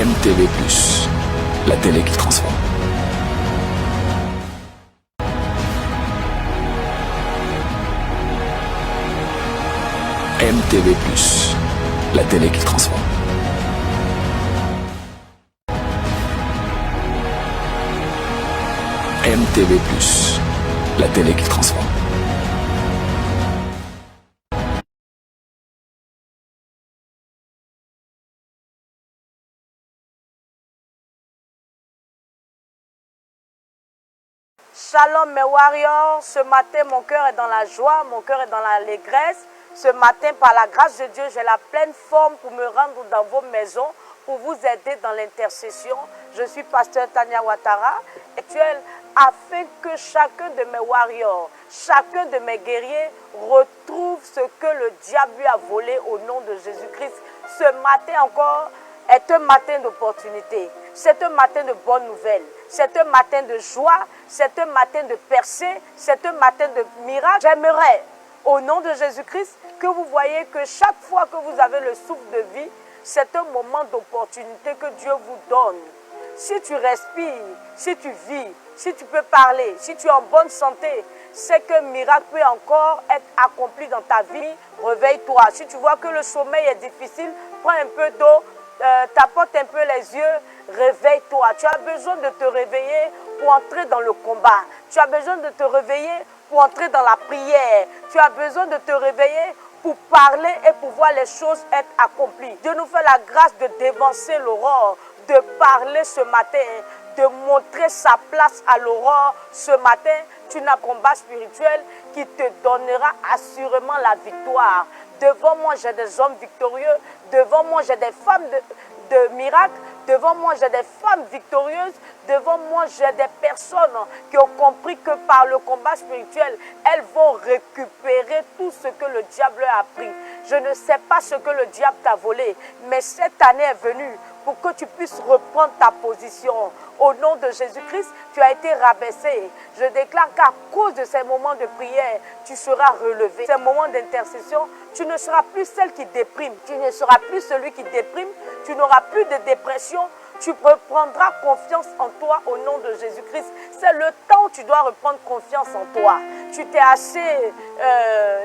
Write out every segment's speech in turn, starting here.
MTV+, la télé qui transforme. MTV+, la télé qui transforme. MTV+, la télé qui transforme. Shalom mes warriors, ce matin mon cœur est dans la joie, mon cœur est dans l'allégresse. Ce matin par la grâce de Dieu, j'ai la pleine forme pour me rendre dans vos maisons, pour vous aider dans l'intercession. Je suis pasteur Tania Ouattara, actuelle, afin que chacun de mes warriors, chacun de mes guerriers retrouve ce que le diable lui a volé au nom de Jésus-Christ. Ce matin encore est un matin d'opportunité, c'est un matin de bonnes nouvelles, c'est un matin de joie, c'est un matin de percée, c'est un matin de miracle. J'aimerais, au nom de Jésus-Christ, que vous voyez que chaque fois que vous avez le souffle de vie, c'est un moment d'opportunité que Dieu vous donne. Si tu respires, si tu vis, si tu peux parler, si tu es en bonne santé, c'est qu'un miracle peut encore être accompli dans ta vie. Réveille-toi. Si tu vois que le sommeil est difficile, prends un peu d'eau, tapote un peu les yeux, réveille-toi. Tu as besoin de te réveiller pour entrer dans le combat. Tu as besoin de te réveiller pour entrer dans la prière. Tu as besoin de te réveiller pour parler et pour voir les choses être accomplies. Dieu nous fait la grâce de dévancer l'aurore, de parler ce matin, de montrer sa place à l'aurore ce matin. Tu n'as combat spirituel qui te donnera assurément la victoire. Devant moi, j'ai des hommes victorieux. Devant moi, j'ai des femmes de miracles. Devant moi, j'ai des femmes victorieuses. Devant moi, j'ai des personnes qui ont compris que par le combat spirituel, elles vont récupérer tout ce que le diable a pris. Je ne sais pas ce que le diable t'a volé, mais cette année est venue pour que tu puisses reprendre ta position. Au nom de Jésus-Christ, tu as été rabaissé. Je déclare qu'à cause de ces moments de prière, tu seras relevé. Ces moments d'intercession, tu ne seras plus celle qui déprime. Tu ne seras plus celui qui déprime. Tu n'auras plus de dépression. Tu reprendras confiance en toi au nom de Jésus-Christ. C'est le temps où tu dois reprendre confiance en toi. Tu t'es assez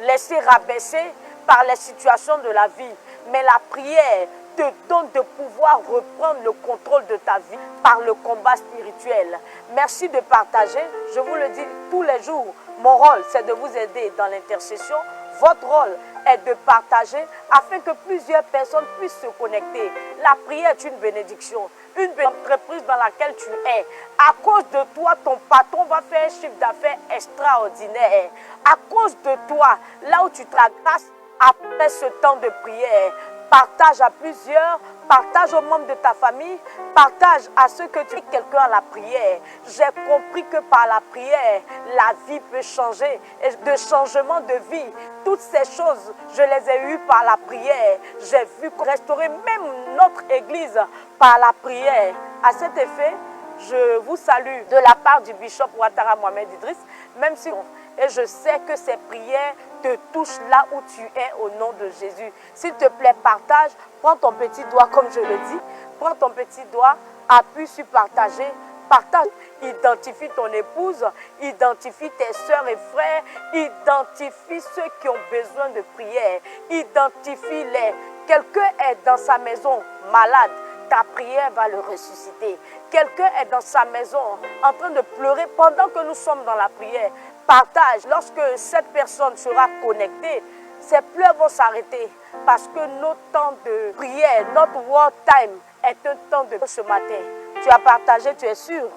laissé rabaisser par les situations de la vie. Mais la prière te donne de pouvoir reprendre le contrôle de ta vie par le combat spirituel. Merci de partager. Je vous le dis tous les jours. Mon rôle, c'est de vous aider dans l'intercession. Votre rôle est de partager afin que plusieurs personnes puissent se connecter. La prière est une bénédiction. Une entreprise dans laquelle tu es. À cause de toi, ton patron va faire un chiffre d'affaires extraordinaire. À cause de toi, là où tu t'aggraces après ce temps de prière, partage à plusieurs, partage aux membres de ta famille, partage à ceux que tu es quelqu'un à la prière. J'ai compris que par la prière, la vie peut changer. Et de changement de vie, toutes ces choses, je les ai eues par la prière. J'ai vu restaurer même notre église par la prière. À cet effet, je vous salue de la part du bishop Ouattara Mohamed Idriss, même si et je sais que ces prières te touchent là où tu es au nom de Jésus. S'il te plaît, partage. Prends ton petit doigt, comme je le dis. Prends ton petit doigt, appuie sur partager. Partage. Identifie ton épouse, identifie tes soeurs et frères, identifie ceux qui ont besoin de prière. Identifie-les. Quelqu'un est dans sa maison malade. Ta prière va le ressusciter. Quelqu'un est dans sa maison en train de pleurer pendant que nous sommes dans la prière. Partage. Lorsque cette personne sera connectée, ses pleurs vont s'arrêter parce que notre temps de prière, notre war time est un temps de ce matin. Tu as partagé, tu es sûr?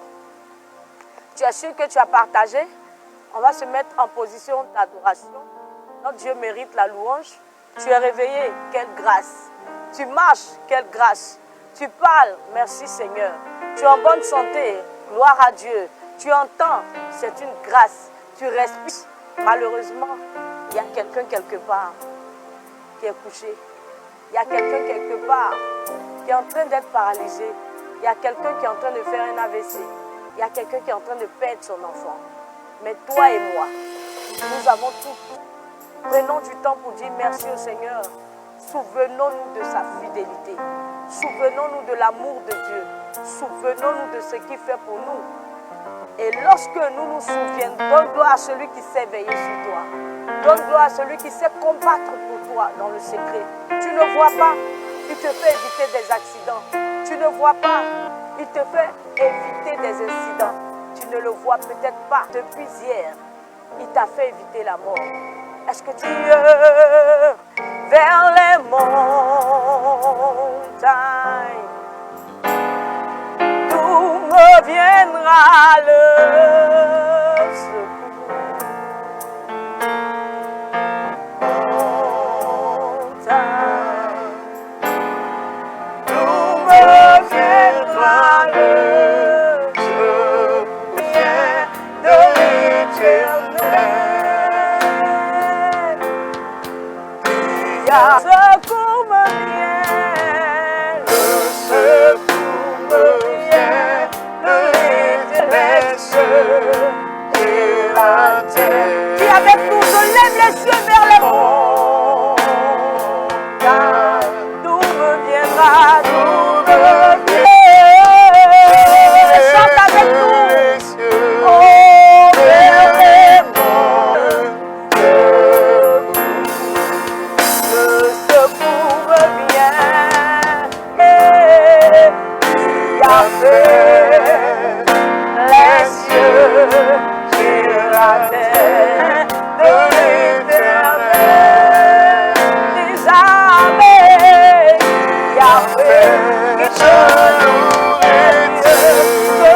Tu es sûr que tu as partagé? On va se mettre en position d'adoration. Notre Dieu mérite la louange. Tu es réveillé, quelle grâce. Tu marches, quelle grâce. Tu parles, merci Seigneur. Tu es en bonne santé, gloire à Dieu. Tu entends, c'est une grâce. Tu respires. Malheureusement, il y a quelqu'un quelque part qui est couché. Il y a quelqu'un quelque part qui est en train d'être paralysé. Il y a quelqu'un qui est en train de faire un AVC. Il y a quelqu'un qui est en train de perdre son enfant. Mais toi et moi, nous avons tout. Prenons du temps pour dire merci au Seigneur. Souvenons-nous de sa fidélité. Souvenons-nous de l'amour de Dieu. Souvenons-nous de ce qu'il fait pour nous. Et lorsque nous nous souviennent, donne gloire à celui qui sait veiller sur toi. Donne gloire à celui qui sait combattre pour toi dans le secret. Tu ne vois pas, il te fait éviter des accidents. Tu ne vois pas, il te fait éviter des incidents. Tu ne le vois peut-être pas depuis hier. Il t'a fait éviter la mort. Est-ce que tu veux vers les montagnes? D'où me viendra le secours? Montagne, d'où me viendra le secours? Vient de l'Éternel. Secours me vient, le secours me vient de l'Éternel et la terre. Qui avec nous, je lève les yeux vers les montagnes. D'où me viendra, d'où me viendra. Chante avec nous. Oh, vers les montagnes. Le secours me vient, qui a fait les cieux sur la terre de l'Éternel, des armées, qui a fait je louerai Dieu, oh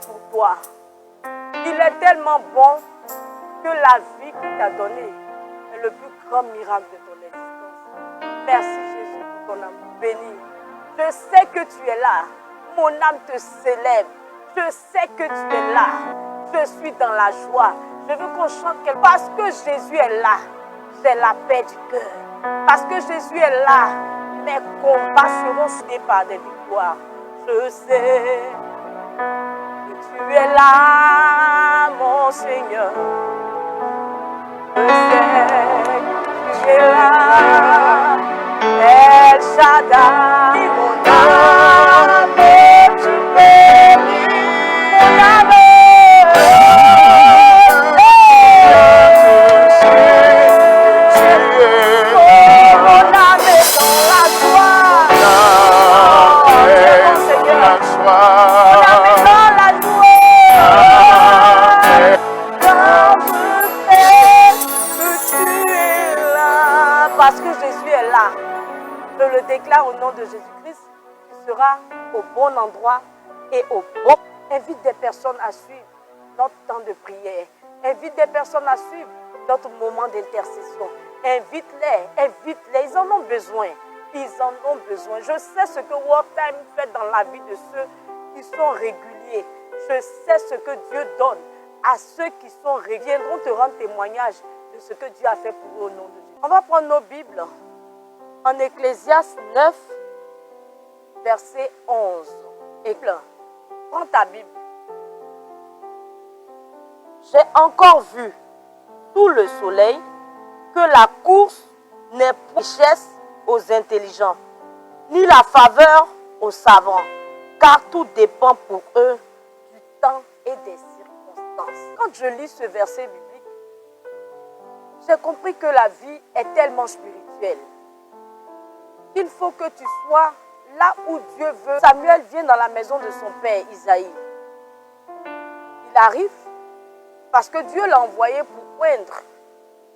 toujours. Il est tellement bon que la vie qu'il t'a donnée est le plus grand miracle de ton existence. Merci Jésus pour ton amour béni. Je sais que tu es là. Mon âme te célèbre. Je sais que tu es là. Je suis dans la joie. Je veux qu'on chante quelque chose. Parce que Jésus est là, j'ai la paix du cœur. Parce que Jésus est là, mes combats seront soudés par des victoires. Je sais que tu es là, mon Seigneur. Je sais que tu es là, El Shaddai. Mon âme, tu bénis, mon âme. Parce que Jésus est là, je le déclare au nom de Jésus-Christ, tu seras au bon endroit et au bon. Invite des personnes à suivre notre temps de prière. Invite des personnes à suivre notre moment d'intercession. Invite-les, invite-les, ils en ont besoin. Ils en ont besoin. Je sais ce que Word Time fait dans la vie de ceux qui sont réguliers. Je sais ce que Dieu donne à ceux qui sont réguliers. Ils viendront te rendre témoignage de ce que Dieu a fait pour eux au nom de Jésus. On va prendre nos Bibles en Ecclésiaste 9, verset 11. Et plein. Prends ta Bible. J'ai encore vu sous le soleil que la course n'est pas richesse aux intelligents, ni la faveur aux savants, car tout dépend pour eux du temps et des circonstances. Quand je lis ce verset biblique, j'ai compris que la vie est tellement spirituelle. Il faut que tu sois là où Dieu veut. Samuel vient dans la maison de son père Isaïe. Il arrive parce que Dieu l'a envoyé pour oindre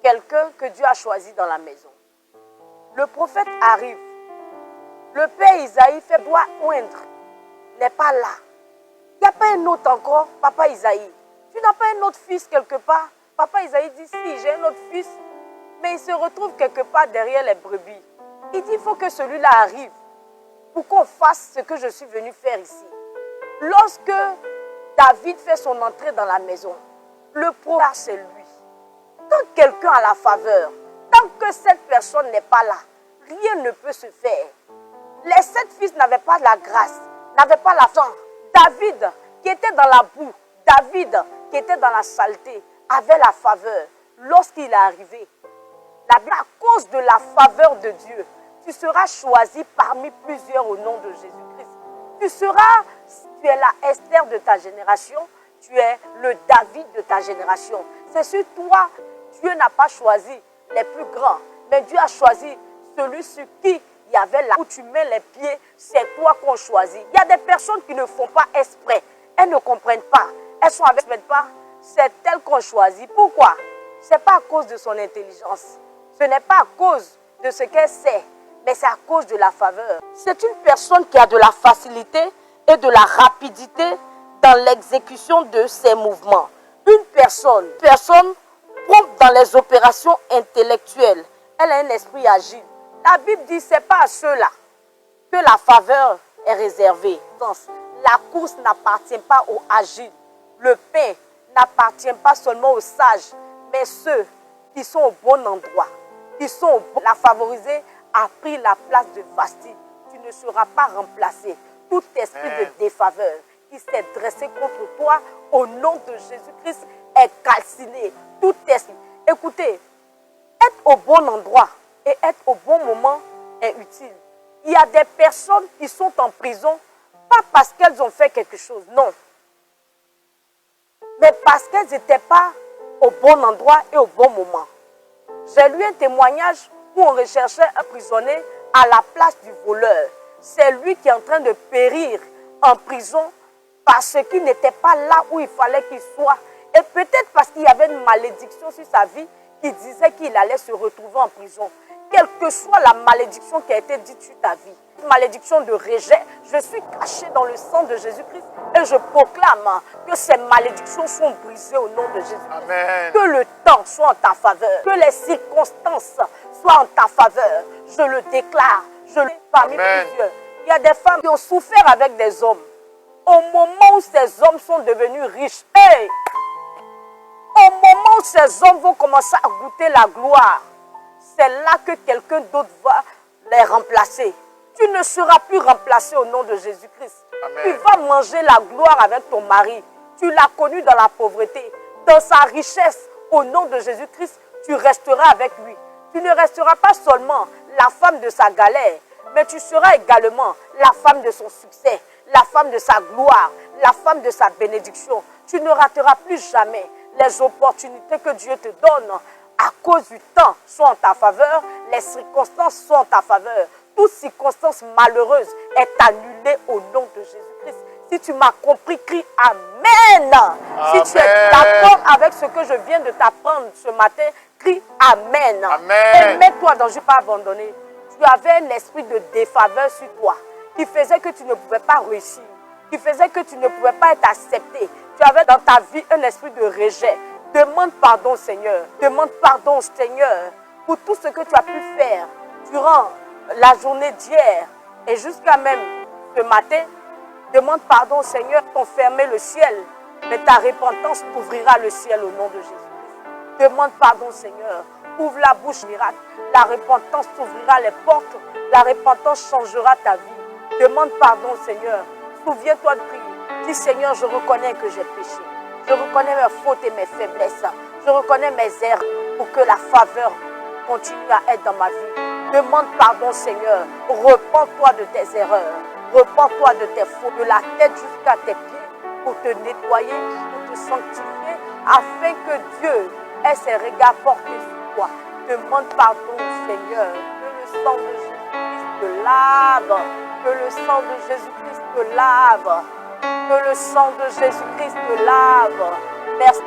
quelqu'un que Dieu a choisi dans la maison. Le prophète arrive. Le père Isaïe fait doit oindre. Il n'est pas là. Il n'y a pas un autre encore, papa Isaïe. Tu n'as pas un autre fils quelque part. Papa Isaïe dit, si, j'ai un autre fils. Mais il se retrouve quelque part derrière les brebis. Il dit, il faut que celui-là arrive pour qu'on fasse ce que je suis venu faire ici. Lorsque David fait son entrée dans la maison, le prophète, c'est lui. Quand quelqu'un a la faveur, tant que cette personne n'est pas là, rien ne peut se faire. Les 7 fils n'avaient pas la grâce, n'avaient pas la chance. David, qui était dans la boue, David, qui était dans la saleté, avait la faveur. Lorsqu'il est arrivé, à cause de la faveur de Dieu, tu seras choisi parmi plusieurs au nom de Jésus-Christ. Tu es la Esther de ta génération, tu es le David de ta génération. C'est sur toi, Dieu n'a pas choisi les plus grands, mais Dieu a choisi celui sur qui il y avait là où tu mets les pieds, c'est toi qu'on choisit. Il y a des personnes qui ne font pas exprès, elles ne comprennent pas, elles sont avec pas, c'est elle qu'on choisit. Pourquoi? Ce n'est pas à cause de son intelligence, ce n'est pas à cause de ce qu'elle sait, mais c'est à cause de la faveur. C'est une personne qui a de la facilité et de la rapidité dans l'exécution de ses mouvements. Une personne prompte dans les opérations intellectuelles, elle a un esprit agile. La Bible dit, ce n'est pas à ceux-là que la faveur est réservée. La course n'appartient pas aux agiles. Le pain n'appartient pas seulement aux sages, mais ceux qui sont au bon endroit, qui sont au bon. La favorisée a pris la place de Vasti. Tu ne seras pas remplacé. Tout esprit de défaveur qui s'est dressé contre toi au nom de Jésus-Christ est calciné. Tout esprit. Écoutez, être au bon endroit et être au bon moment est utile. Il y a des personnes qui sont en prison, pas parce qu'elles ont fait quelque chose, non. Mais parce qu'elles n'étaient pas au bon endroit et au bon moment. J'ai lu un témoignage où on recherchait un prisonnier à la place du voleur. C'est lui qui est en train de périr en prison parce qu'il n'était pas là où il fallait qu'il soit. Et peut-être parce qu'il y avait une malédiction sur sa vie qui disait qu'il allait se retrouver en prison. Quelle que soit la malédiction qui a été dite sur ta vie, une malédiction de rejet, je suis caché dans le sang de Jésus-Christ et je proclame que ces malédictions sont brisées au nom de Jésus-Christ. Que le temps soit en ta faveur, que les circonstances soient en ta faveur. Je le déclare, je le dis parmi plusieurs. Il y a des femmes qui ont souffert avec des hommes. Au moment où ces hommes sont devenus riches, au moment où ces hommes vont commencer à goûter la gloire, c'est là que quelqu'un d'autre va les remplacer. Tu ne seras plus remplacé au nom de Jésus-Christ. Tu vas manger la gloire avec ton mari. Tu l'as connu dans la pauvreté. Dans sa richesse, au nom de Jésus-Christ, tu resteras avec lui. Tu ne resteras pas seulement la femme de sa galère, mais tu seras également la femme de son succès, la femme de sa gloire, la femme de sa bénédiction. Tu ne rateras plus jamais les opportunités que Dieu te donne. À cause du temps sont en ta faveur, les circonstances sont en ta faveur. Toute circonstance malheureuse est annulée au nom de Jésus-Christ. Si tu m'as compris, crie Amen. Si tu es d'accord avec ce que je viens de t'apprendre ce matin, crie Amen. Et mets-toi dans, je ne vais pas abandonner. Tu avais un esprit de défaveur sur toi qui faisait que tu ne pouvais pas réussir, qui faisait que tu ne pouvais pas être accepté. Tu avais dans ta vie un esprit de rejet. Demande pardon, Seigneur. Demande pardon, Seigneur, pour tout ce que tu as pu faire durant la journée d'hier et jusqu'à même ce matin. Demande pardon, Seigneur, t'ont fermé le ciel, mais ta repentance ouvrira le ciel au nom de Jésus. Demande pardon, Seigneur. Ouvre la bouche miracle. La repentance t'ouvrira les portes. La repentance changera ta vie. Demande pardon, Seigneur. Souviens-toi de prier. Dis, Seigneur, je reconnais que j'ai péché. Je reconnais mes fautes et mes faiblesses. Je reconnais mes erreurs pour que la faveur continue à être dans ma vie. Demande pardon, Seigneur. Repends-toi de tes erreurs. Repends-toi de tes fautes, de la tête jusqu'à tes pieds, pour te nettoyer, pour te sanctifier, afin que Dieu ait ses regards portés sur toi. Demande pardon, Seigneur, que le sang de Jésus te lave. Que le sang de Jésus-Christ te lave. Que le sang de Jésus-Christ te lave. Merci.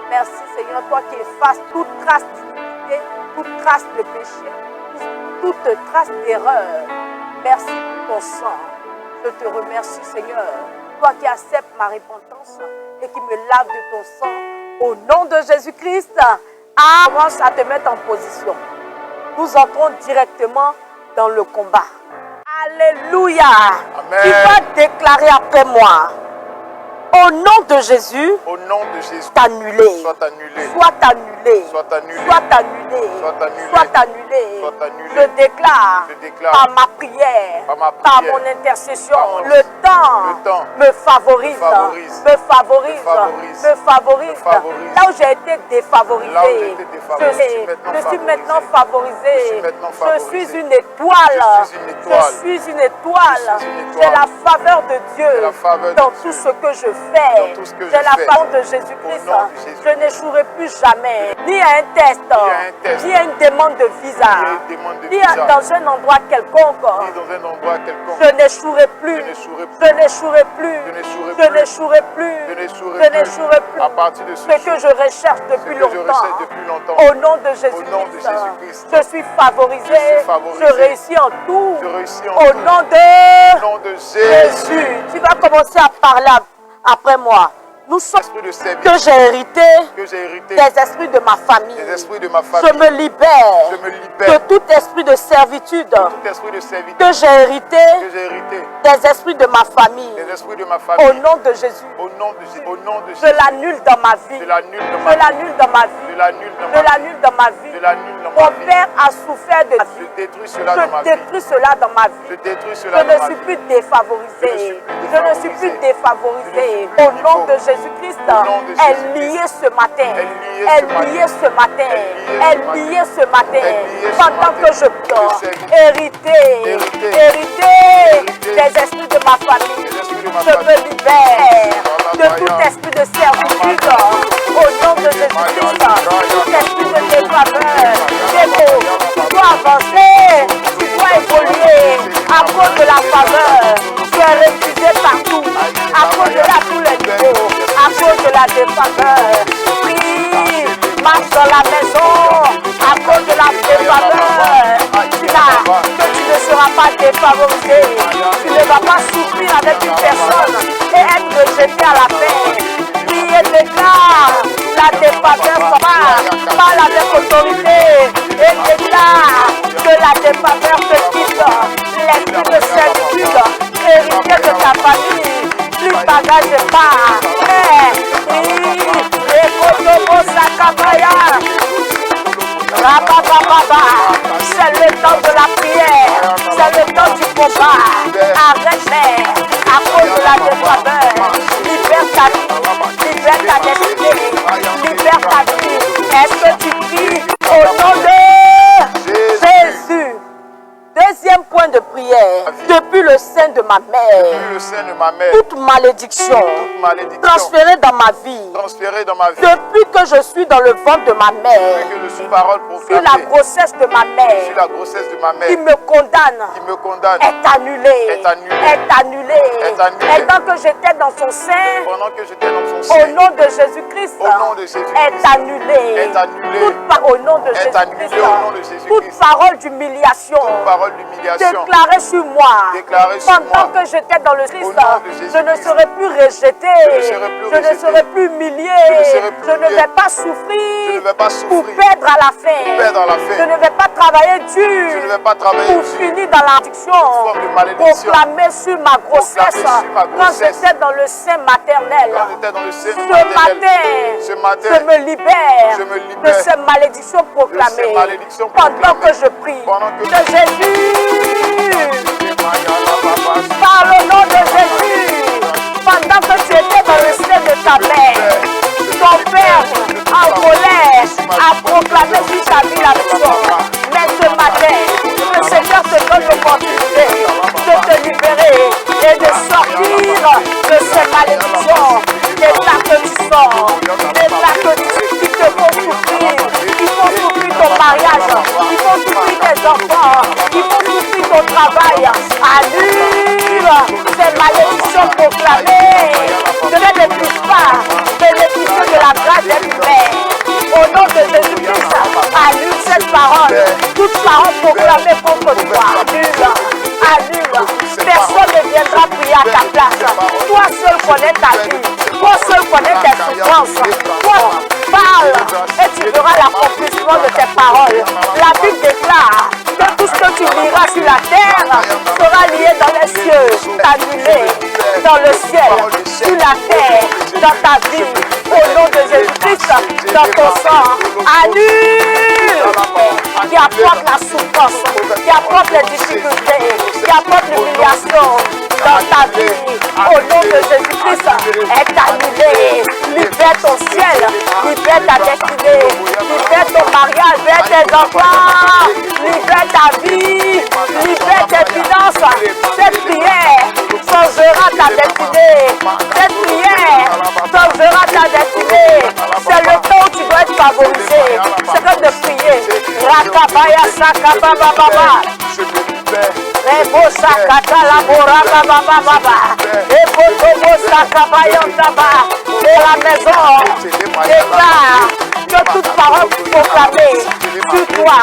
Merci Seigneur, toi qui effaces toute trace d'iniquité, toute trace de péché, toute trace d'erreur. Merci pour ton sang. Je te remercie Seigneur. Toi qui acceptes ma repentance et qui me lave de ton sang. Au nom de Jésus-Christ, commence à te mettre en position. Nous entrons directement dans le combat. Alléluia. Amen. Tu vas déclarer après moi. Au nom de Jésus, annulé. Soit annulé. Soit annulé. Soit annulé. Soit annulé. Soit annulé. Soit annulé. Soit annulé. Je déclare, Je déclare par ma prière, par mon intercession, le temps me favorise. Me favorise. Là où j'ai été défavorisé, je suis maintenant favorisé. Je suis une étoile. Je suis une étoile. J'ai la faveur de Dieu dans tout ce que je fais. J'ai la faveur de Jésus-Christ. Je n'échouerai plus jamais. Ni à un test, ni à une demande de visa, ni dans un endroit quelconque. Je n'échouerai plus. Je n'échouerai plus. Je n'échouerai plus. Je n'échouerai plus. À partir de ce que je recherche depuis longtemps. Au nom de Jésus-Christ, je suis favorisé. Je réussis en tout. Au nom de Jésus. Tu vas commencer à parler après moi. Nous sommes que j'ai hérité des esprits de ma famille. Je me libère de tout esprit de servitude que j'ai hérité des esprits de ma famille. Au nom de Jésus, je l'annule dans ma vie. Je l'annule dans ma vie. Je l'annule dans ma vie. Mon père a souffert de vie. Je détruis cela dans ma vie. Je ne suis plus défavorisé. Je ne suis plus défavorisé. Au nom de Jésus-Christ, elle liée ce matin. Elle liée ce matin. Elle liée ce matin. Pendant que je pleure, hérité des esprits de ma famille. Je me libère de tout esprit de servitude. Au nom de Jésus-Christ, tout esprit de défaveur, tu dois avancer, tu dois évoluer à cause de la faveur. Tu es refusé partout, à cause de tous les niveaux, à cause de la défaveur. Prie, marche dans la maison, à cause de la défaveur. Tu ne seras pas défavorisé. Tu ne vas pas souffrir avec une personne et être rejeté à la paix. Priez, déclare la défaveur parle avec autorité et déclare que la défaveur te quitte. L'esprit de servitude, hérité de ta famille, plus bagage de part. C'est le temps de la prière, c'est le temps du combat. Arrête à cause de la défaveur. Libère ta vie, libère ta destinée, libère ta vie. Est-ce que tu pries au nom de Jésus? Deuxième point de prière, depuis le sein de ma mère, toute malédiction transférée dans ma vie, depuis que je suis dans le ventre de ma mère, sur la grossesse de ma mère, qui me condamne, est annulée, est annulée. Et tant que j'étais dans son sein, au nom de Jésus-Christ, est annulée. Au nom de Jésus-Christ, toute parole d'humiliation déclarée sur moi, pendant que j'étais dans le Christ, je ne serai plus rejeté, je ne serai plus humilié, je ne vais pas souffrir pour perdre à la fin, je ne vais pas travailler dur pour finir dans l'addiction, proclamer sur ma grossesse quand j'étais dans le sein maternel. Ce matin, je me libère de cette malédiction proclamée pendant que je prie. De Jésus, par le nom de Jésus, pendant que tu étais dans le sein de ta mère, ton père en colère a proclamé sur ta vie la victoire. Mais ce matin, le Seigneur te donne l'opportunité de te libérer et de sortir de ces malédictions. Déclare que tu sors, déclare que tu te font souffrir, il faut souffrir ton mariage, il faut font souffrir tes enfants, qui font souffrir ton travail. Annule ces malédictions proclamées. Ne les épuise pas. Bénéficie de la grâce d'être mère. Au nom de Jésus-Christ, annule cette parole. Toute parole proclamée contre toi. Annule. Personne ne viendra prier à ta place. Toi seul connais ta vie. Toi seul connais tes souffrances. Toi parle et tu verras l'accomplissement de tes paroles. La Bible déclare que tout ce que tu liras sur la terre sera lié dans les cieux, annulé dans le ciel, sur la terre, dans ta vie. Au nom de Jésus-Christ, dans ton sang, annule qui apporte la souffrance, qui apporte les difficultés, qui apporte l'humiliation dans ta vie. Au nom de Jésus-Christ, est annulé. Libère ton ciel, libère ta destinée, libère ton mariage, libère tes enfants, libère ta vie, libère tes finances. Cette prière changera ta destinée. Cette prière changera ta destinée. C'est le temps où tu dois être favorisé. C'est comme de prier. Rakabaya sakababa. Rebo sakata la boraka baba baba. Rebo tobo sakabayon taba. Et la maison déclare que toute parole proclamée sur toi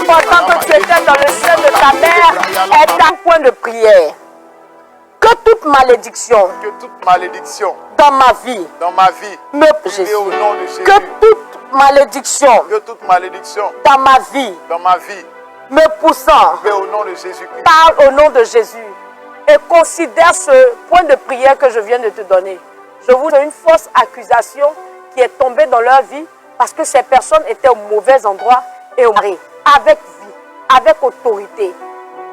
pendant que tu étais dans le sein de ta mère est un point de prière. Que toute malédiction dans ma vie me Jésus. Que toute malédiction dans ma vie me poussant parle au nom de Jésus et considère ce point de prière que je viens de te donner. Je vous donne une fausse accusation qui est tombée dans leur vie parce que ces personnes étaient au mauvais endroit et au mari, avec vie, avec autorité.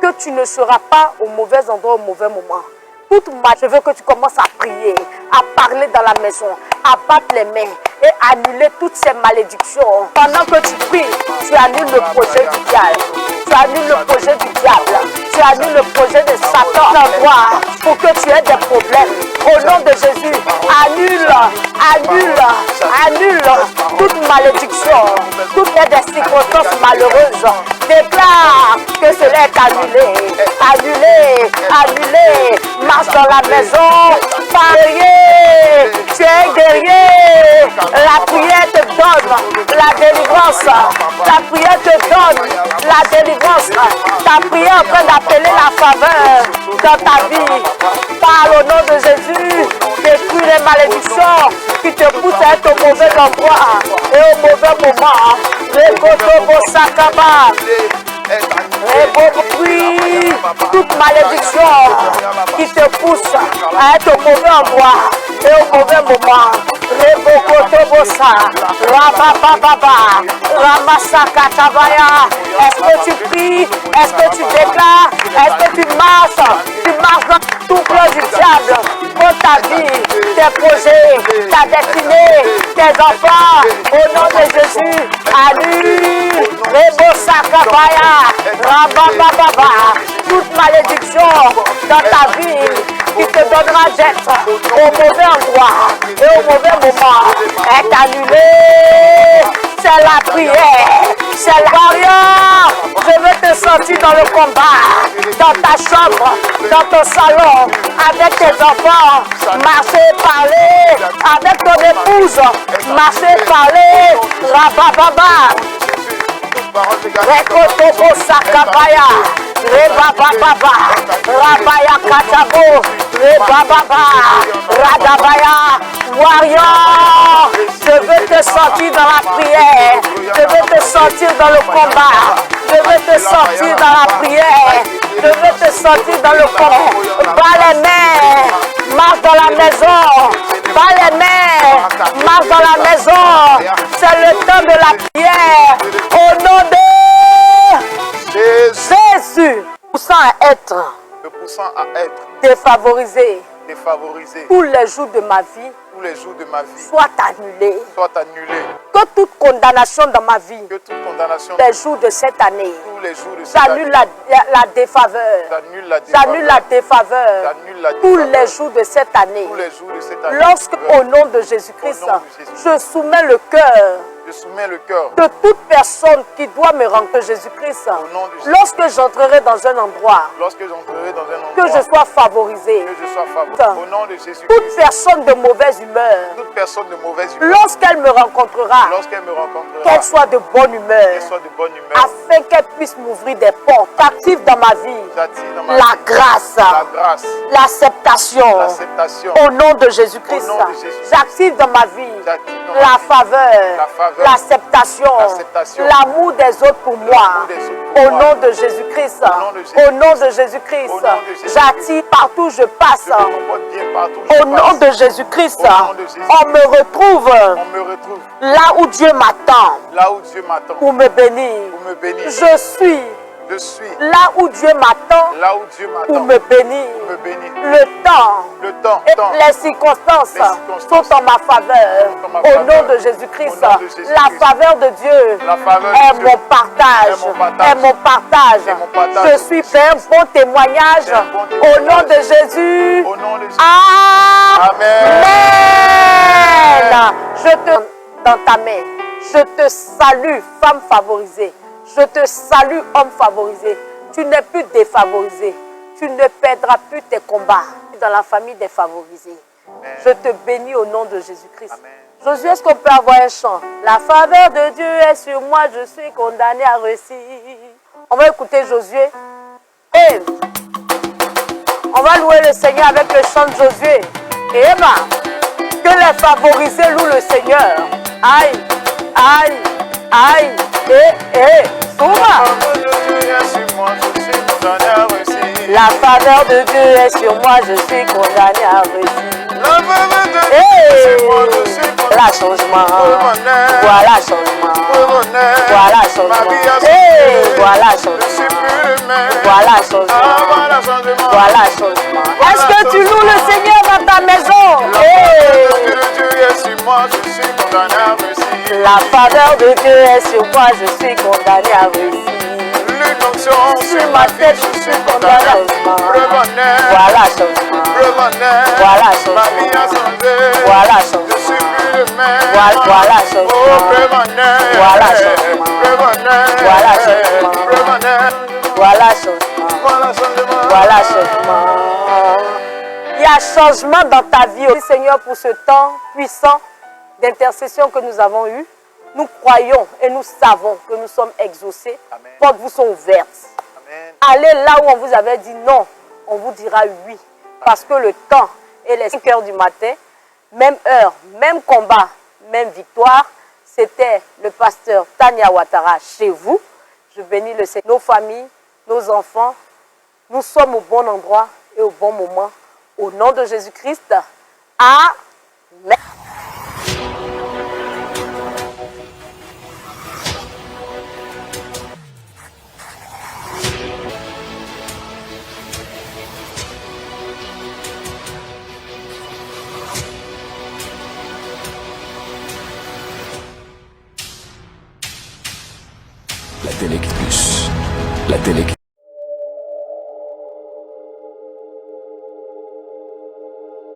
Que tu ne seras pas au mauvais endroit au mauvais moment. Je veux que tu commences à prier, à parler dans la maison, à battre les mains et annuler toutes ces malédictions. Pendant que tu pries, tu annules le projet du diable. Tu annules le projet du diable. Tu annules le projet de Satan en toi pour que tu aies des problèmes. Au nom de Jésus, annule toute malédiction, toutes les circonstances malheureuses. Déclare que cela est annulé. Marche dans la maison, guerrier, tu es guerrier. La prière te donne la délivrance. La prière te donne la délivrance. Ta prière est en train d'appeler la faveur dans ta vie. Parle au nom de Jésus. Détruis les malédictions qui te poussent à être au mauvais endroit et au mauvais moment. Oui, toute malédiction qui te pousse à être au mauvais endroit et au mauvais moment. Est-ce que tu pries? Est-ce que tu déclares? Est-ce que tu marches? Tu marches dans tout plan du diable pour ta vie, tes projets, ta destinée, tes enfants. Au nom de Jésus, annule. Toute malédiction dans ta vie qui te donnera d'être au mauvais endroit et au mauvais moment est annulée. C'est la prière, c'est la warrior. Je veux te sentir dans le combat, dans ta chambre, dans ton salon, avec tes enfants, marcher, parler, avec ton épouse, marcher, parler, rabababa. Rekotobo sakabaya, rebababa, rabaya katabo, rebababa, radabaya, warrior. Je veux te sentir dans la prière, je veux te sentir dans le combat, je veux te sentir dans la prière, je veux te sentir dans le combat. Bats les mains, marche dans la maison, bats les mains, marche dans la maison. C'est le temps de la prière. Au nom de Jésus, poussant à être défavorisé tous les jours de ma vie, soit annulé. Que toute condamnation dans ma vie, les jours de cette année, j'annule la défaveur. J'annule la défaveur tous les jours de cette année. Lorsque, au nom de Jésus-Christ, je soumets le cœur Je soumets le cœur de toute personne qui doit me rencontrer Jésus-Christ. au nom de Jésus. Lorsque j'entrerai dans un endroit, Lorsque j'entrerai dans un que endroit, je sois favorisé. que je sois favorable. Au nom de Jésus-Christ. Toute personne de mauvaise humeur, Toute personne de mauvaise humeur, lorsqu'elle me rencontrera, lorsqu'elle me rencontrera, qu'elle soit de bonne humeur, qu'elle soit de bonne humeur, afin qu'elle puisse m'ouvrir des portes. J'active dans ma vie j'attire dans ma la vie grâce, la grâce, l'acceptation. l'acceptation. Au nom de Jésus-Christ, Au nom de Jésus. j'active dans ma vie J'active dans ma la vie faveur, la faveur, l'acceptation, l'acceptation, l'amour des autres pour moi. l'amour des autres pour Au moi. nom de Jésus-Christ, nom de Jésus. au nom de Jésus-Christ, Au nom de Jésus. j'attire partout où je passe. Je me comporte bien partout où je Au nom passe. de Jésus-Christ, Au nom de Jésus. on me retrouve On me retrouve là où Dieu m'attend là où Dieu m'attend pour me bénir. pour me bénir. Je suis Je suis là où Dieu m'attend là où Dieu pour m'attend me bénir. pour me bénir. Le temps Le temps, et temps, les circonstances sont en ma faveur. Sont en ma Au faveur. nom de Jésus-Christ, Au nom de Jésus-Christ. la faveur de Dieu la faveur est de Dieu mon partage. est mon partage. Est mon partage. Est mon partage. Je suis un bon témoignage. C'est un bon Au nom témoignage. de Jésus. Au nom de Jésus. Amen. Je te dans ta main. Je te salue, femme favorisée. Je te salue, homme favorisé. Tu n'es plus défavorisé. Tu ne perdras plus tes combats dans la famille des favorisés. Je te bénis au nom de Jésus-Christ. Josué, est-ce qu'on peut avoir un chant? La faveur de Dieu est sur moi, je suis condamné à réussir. On va écouter Josué. Et on va louer le Seigneur avec le chant de Josué. Et Emma, que les favorisés louent le Seigneur. Aïe, aïe, aïe, souma. La faveur de Dieu est sur moi, je suis condamné à réussir. Voilà changement. Voilà changement. Voilà changement. Voilà changement. Voilà changement. Voilà changement. Est-ce que tu loues le Seigneur dans ta maison? La faveur de Dieu est sur moi, je suis condamné à réussir. Sur ma tête, je suis condamné à changement. Voilà changement. Voilà changement. Voilà changement. Voilà changement. Voilà changement. Voilà changement. Voilà changement. Voilà changement. Il y a changement dans ta vie, Seigneur, pour ce temps puissant d'intercession que nous avons eu. Nous croyons et nous savons que nous sommes exaucés. Les portes vous sont ouvertes. Amen. Allez là où on vous avait dit non, on vous dira oui. Parce que le temps est les 5 heures du matin, même heure, même combat, même victoire. C'était le pasteur Tania Ouattara chez vous. Je bénis le Seigneur, nos familles, nos enfants. Nous sommes au bon endroit et au bon moment. Au nom de Jésus-Christ. Amen. La télé qui pousse. La télé qui